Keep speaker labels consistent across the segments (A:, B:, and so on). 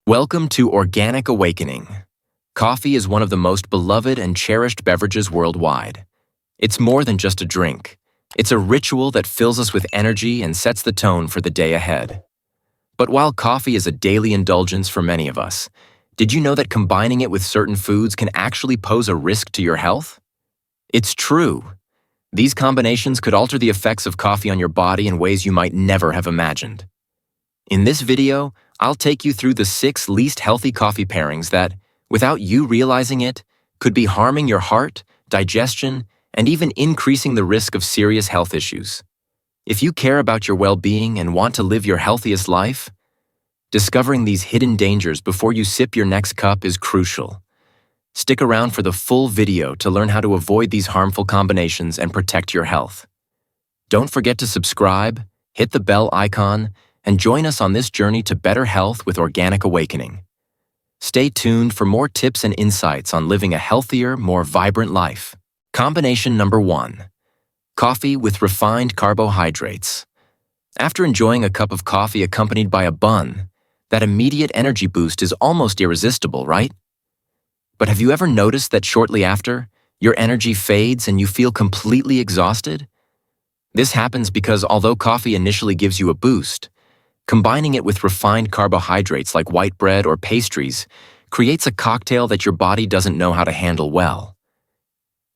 A: Welcome to Organic Awakening. Coffee is one of the most beloved and cherished beverages worldwide. It's more than just a drink. It's a ritual that fills us with energy and sets the tone for the day ahead. But while coffee is a daily indulgence for many of us, did you know that combining it with certain foods can actually pose a risk to your health? It's true. These combinations could alter the effects of coffee on your body in ways you might never have imagined. In this video, I'll take you through the 6 least healthy coffee pairings that, without you realizing it, could be harming your heart, digestion, and even increasing the risk of serious health issues. If you care about your well-being and want to live your healthiest life, discovering these hidden dangers before you sip your next cup is crucial. Stick around for the full video to learn how to avoid these harmful combinations and protect your health. Don't forget to subscribe, hit the bell icon, and join us on this journey to better health with Organic Awakening. Stay tuned for more tips and insights on living a healthier, more vibrant life. Combination number 1. Coffee with refined carbohydrates. After enjoying a cup of coffee accompanied by a bun, that immediate energy boost is almost irresistible, right? But have you ever noticed that shortly after, your energy fades and you feel completely exhausted? This happens because although coffee initially gives you a boost, combining it with refined carbohydrates like white bread or pastries creates a cocktail that your body doesn't know how to handle well.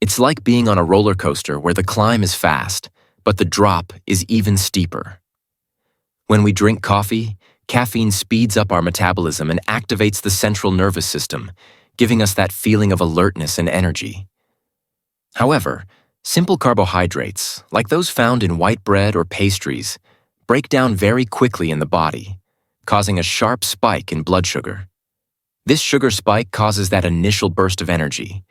A: It's like being on a roller coaster where the climb is fast, but the drop is even steeper. When we drink coffee, caffeine speeds up our metabolism and activates the central nervous system, giving us that feeling of alertness and energy. However, simple carbohydrates, like those found in white bread or pastries, break down very quickly in the body, causing a sharp spike in blood sugar. This sugar spike causes that initial burst of energy,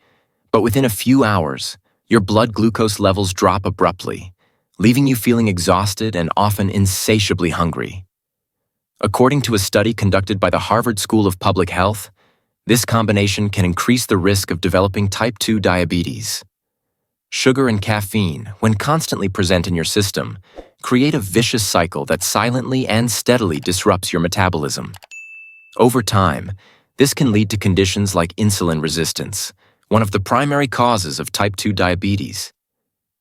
A: but within a few hours, your blood glucose levels drop abruptly, leaving you feeling exhausted and often insatiably hungry. According to a study conducted by the Harvard School of Public Health, this combination can increase the risk of developing type 2 diabetes. Sugar and caffeine, when constantly present in your system, create a vicious cycle that silently and steadily disrupts your metabolism. Over time, this can lead to conditions like insulin resistance, one of the primary causes of type 2 diabetes.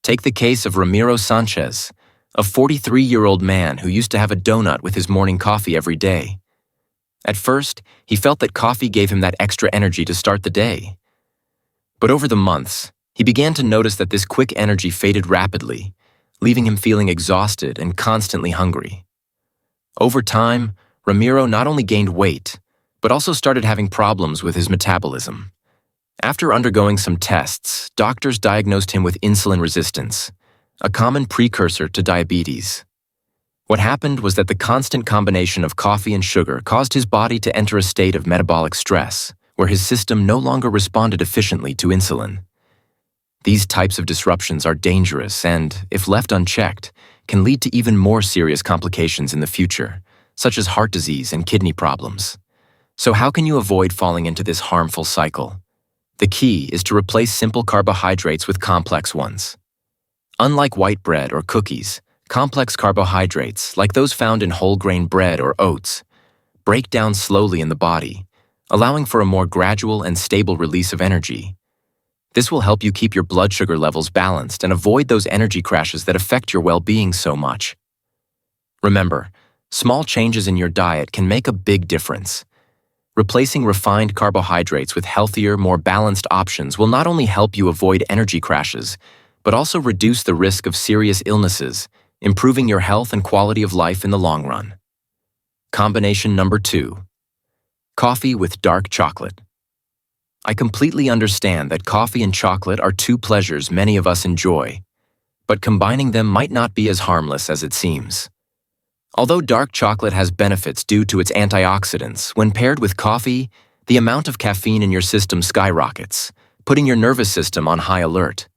A: Take the case of Ramiro Sanchez, a 43-year-old man who used to have a donut with his morning coffee every day. At first, he felt that coffee gave him that extra energy to start the day. But over the months, he began to notice that this quick energy faded rapidly, leaving him feeling exhausted and constantly hungry. Over time, Ramiro not only gained weight, but also started having problems with his metabolism. After undergoing some tests, doctors diagnosed him with insulin resistance, a common precursor to diabetes. What happened was that the constant combination of coffee and sugar caused his body to enter a state of metabolic stress, where his system no longer responded efficiently to insulin. These types of disruptions are dangerous and, if left unchecked, can lead to even more serious complications in the future, such as heart disease and kidney problems. So how can you avoid falling into this harmful cycle? The key is to replace simple carbohydrates with complex ones. Unlike white bread or cookies, complex carbohydrates, like those found in whole grain bread or oats, break down slowly in the body, allowing for a more gradual and stable release of energy. This will help you keep your blood sugar levels balanced and avoid those energy crashes that affect your well-being so much. Remember, small changes in your diet can make a big difference. Replacing refined carbohydrates with healthier, more balanced options will not only help you avoid energy crashes, but also reduce the risk of serious illnesses, improving your health and quality of life in the long run. Combination number 2. Coffee with dark chocolate. I completely understand that coffee and chocolate are 2 pleasures many of us enjoy, but combining them might not be as harmless as it seems. Although dark chocolate has benefits due to its antioxidants, when paired with coffee, the amount of caffeine in your system skyrockets, putting your nervous system on high alert.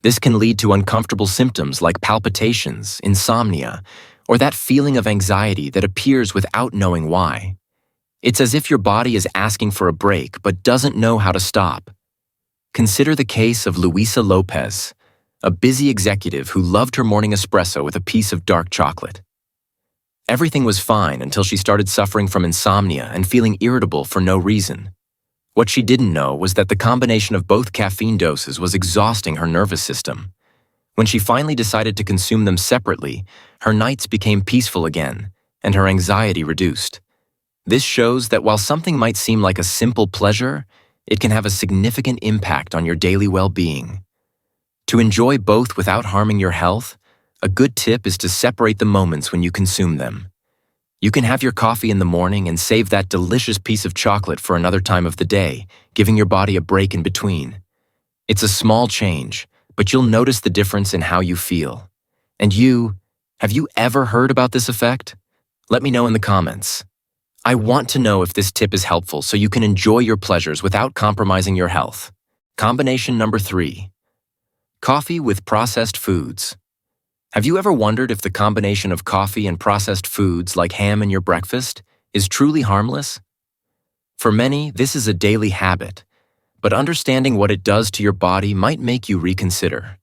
A: This can lead to uncomfortable symptoms like palpitations, insomnia, or that feeling of anxiety that appears without knowing why. It's as if your body is asking for a break but doesn't know how to stop. Consider the case of Luisa Lopez, a busy executive who loved her morning espresso with a piece of dark chocolate. Everything was fine until she started suffering from insomnia and feeling irritable for no reason. What she didn't know was that the combination of both caffeine doses was exhausting her nervous system. When she finally decided to consume them separately, her nights became peaceful again, and her anxiety reduced. This shows that while something might seem like a simple pleasure, it can have a significant impact on your daily well-being. To enjoy both without harming your health, a good tip is to separate the moments when you consume them. You can have your coffee in the morning and save that delicious piece of chocolate for another time of the day, giving your body a break in between. It's a small change, but you'll notice the difference in how you feel. And have you ever heard about this effect? Let me know in the comments. I want to know if this tip is helpful so you can enjoy your pleasures without compromising your health. Combination number 3. Coffee with processed foods. Have you ever wondered if the combination of coffee and processed foods like ham in your breakfast is truly harmless? For many, this is a daily habit, but understanding what it does to your body might make you reconsider.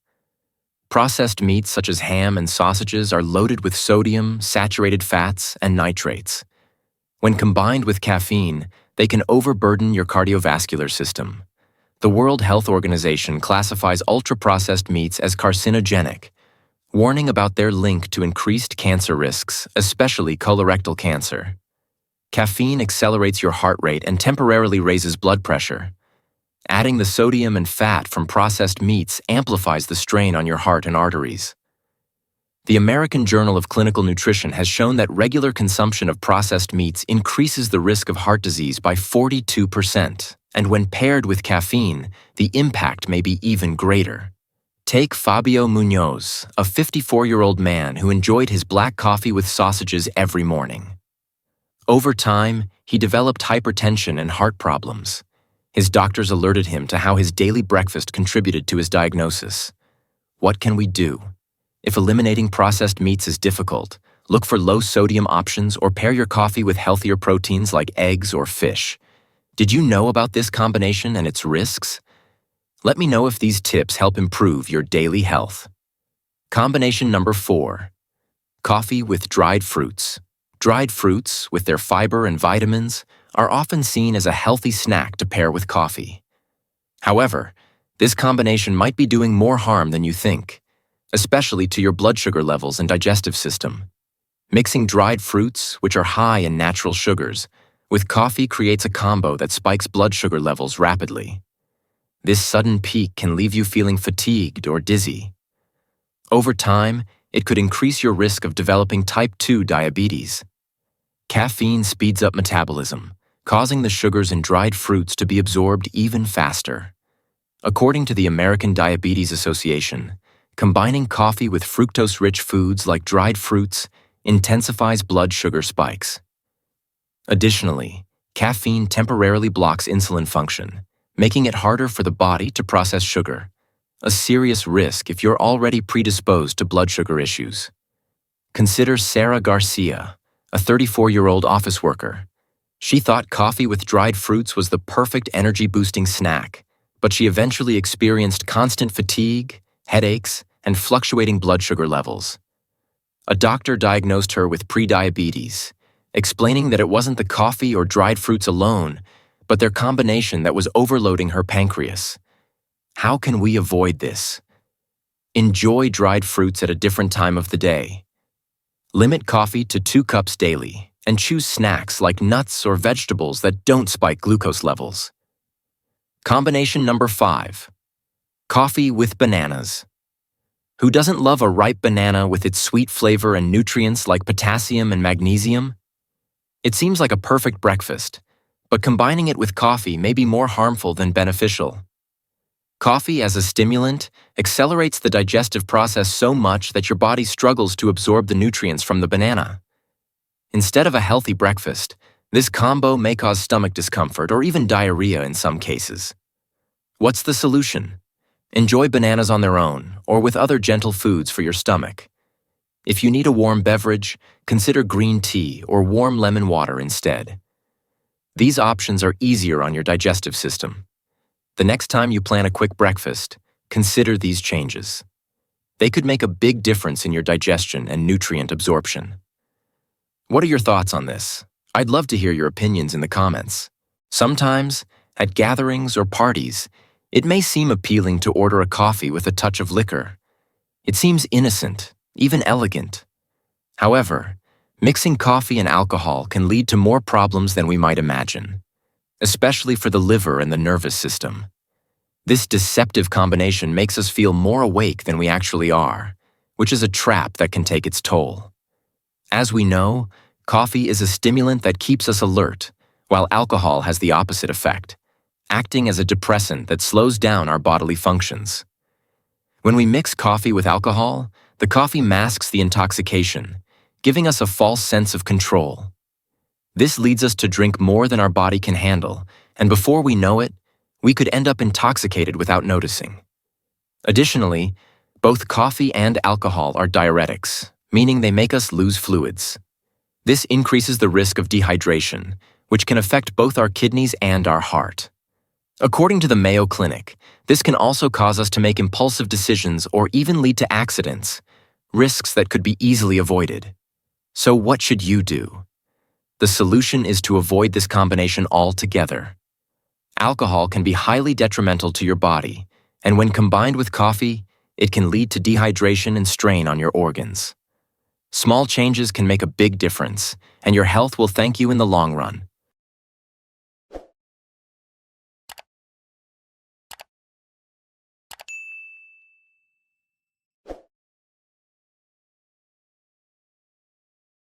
A: Processed meats such as ham and sausages are loaded with sodium, saturated fats, and nitrates. When combined with caffeine, they can overburden your cardiovascular system. The World Health Organization classifies ultra-processed meats as carcinogenic, warning about their link to increased cancer risks, especially colorectal cancer. Caffeine accelerates your heart rate and temporarily raises blood pressure. Adding the sodium and fat from processed meats amplifies the strain on your heart and arteries. The American Journal of Clinical Nutrition has shown that regular consumption of processed meats increases the risk of heart disease by 42%, and when paired with caffeine, the impact may be even greater. Take Fabio Munoz, a 54-year-old man who enjoyed his black coffee with sausages every morning. Over time, he developed hypertension and heart problems. His doctors alerted him to how his daily breakfast contributed to his diagnosis. What can we do? If eliminating processed meats is difficult, look for low-sodium options or pair your coffee with healthier proteins like eggs or fish. Did you know about this combination and its risks? Let me know if these tips help improve your daily health. Combination number 4. Coffee with dried fruits. Dried fruits, with their fiber and vitamins, are often seen as a healthy snack to pair with coffee. However, this combination might be doing more harm than you think, especially to your blood sugar levels and digestive system. Mixing dried fruits, which are high in natural sugars, with coffee creates a combo that spikes blood sugar levels rapidly. This sudden peak can leave you feeling fatigued or dizzy. Over time, it could increase your risk of developing type 2 diabetes. Caffeine speeds up metabolism, causing the sugars in dried fruits to be absorbed even faster. According to the American Diabetes Association, combining coffee with fructose-rich foods like dried fruits intensifies blood sugar spikes. Additionally, caffeine temporarily blocks insulin function, making it harder for the body to process sugar, a serious risk if you're already predisposed to blood sugar issues. Consider Sarah Garcia, a 34-year-old office worker. She thought coffee with dried fruits was the perfect energy-boosting snack, but she eventually experienced constant fatigue, headaches, and fluctuating blood sugar levels. A doctor diagnosed her with prediabetes, explaining that it wasn't the coffee or dried fruits alone, but their combination that was overloading her pancreas. How can we avoid this? Enjoy dried fruits at a different time of the day. Limit coffee to 2 cups daily, and choose snacks like nuts or vegetables that don't spike glucose levels. Combination number 5. Coffee with bananas. Who doesn't love a ripe banana with its sweet flavor and nutrients like potassium and magnesium? It seems like a perfect breakfast, but combining it with coffee may be more harmful than beneficial. Coffee as a stimulant accelerates the digestive process so much that your body struggles to absorb the nutrients from the banana. Instead of a healthy breakfast, this combo may cause stomach discomfort or even diarrhea in some cases. What's the solution? Enjoy bananas on their own or with other gentle foods for your stomach. If you need a warm beverage, consider green tea or warm lemon water instead. These options are easier on your digestive system. The next time you plan a quick breakfast, consider these changes. They could make a big difference in your digestion and nutrient absorption. What are your thoughts on this? I'd love to hear your opinions in the comments. Sometimes, at gatherings or parties, it may seem appealing to order a coffee with a touch of liquor. It seems innocent, even elegant. However, mixing coffee and alcohol can lead to more problems than we might imagine, especially for the liver and the nervous system. This deceptive combination makes us feel more awake than we actually are, which is a trap that can take its toll. As we know, coffee is a stimulant that keeps us alert, while alcohol has the opposite effect, acting as a depressant that slows down our bodily functions. When we mix coffee with alcohol, the coffee masks the intoxication, giving us a false sense of control. This leads us to drink more than our body can handle, and before we know it, we could end up intoxicated without noticing. Additionally, both coffee and alcohol are diuretics, meaning they make us lose fluids. This increases the risk of dehydration, which can affect both our kidneys and our heart. According to the Mayo Clinic, this can also cause us to make impulsive decisions or even lead to accidents, risks that could be easily avoided. So what should you do? The solution is to avoid this combination altogether. Alcohol can be highly detrimental to your body, and when combined with coffee, it can lead to dehydration and strain on your organs. Small changes can make a big difference, and your health will thank you in the long run.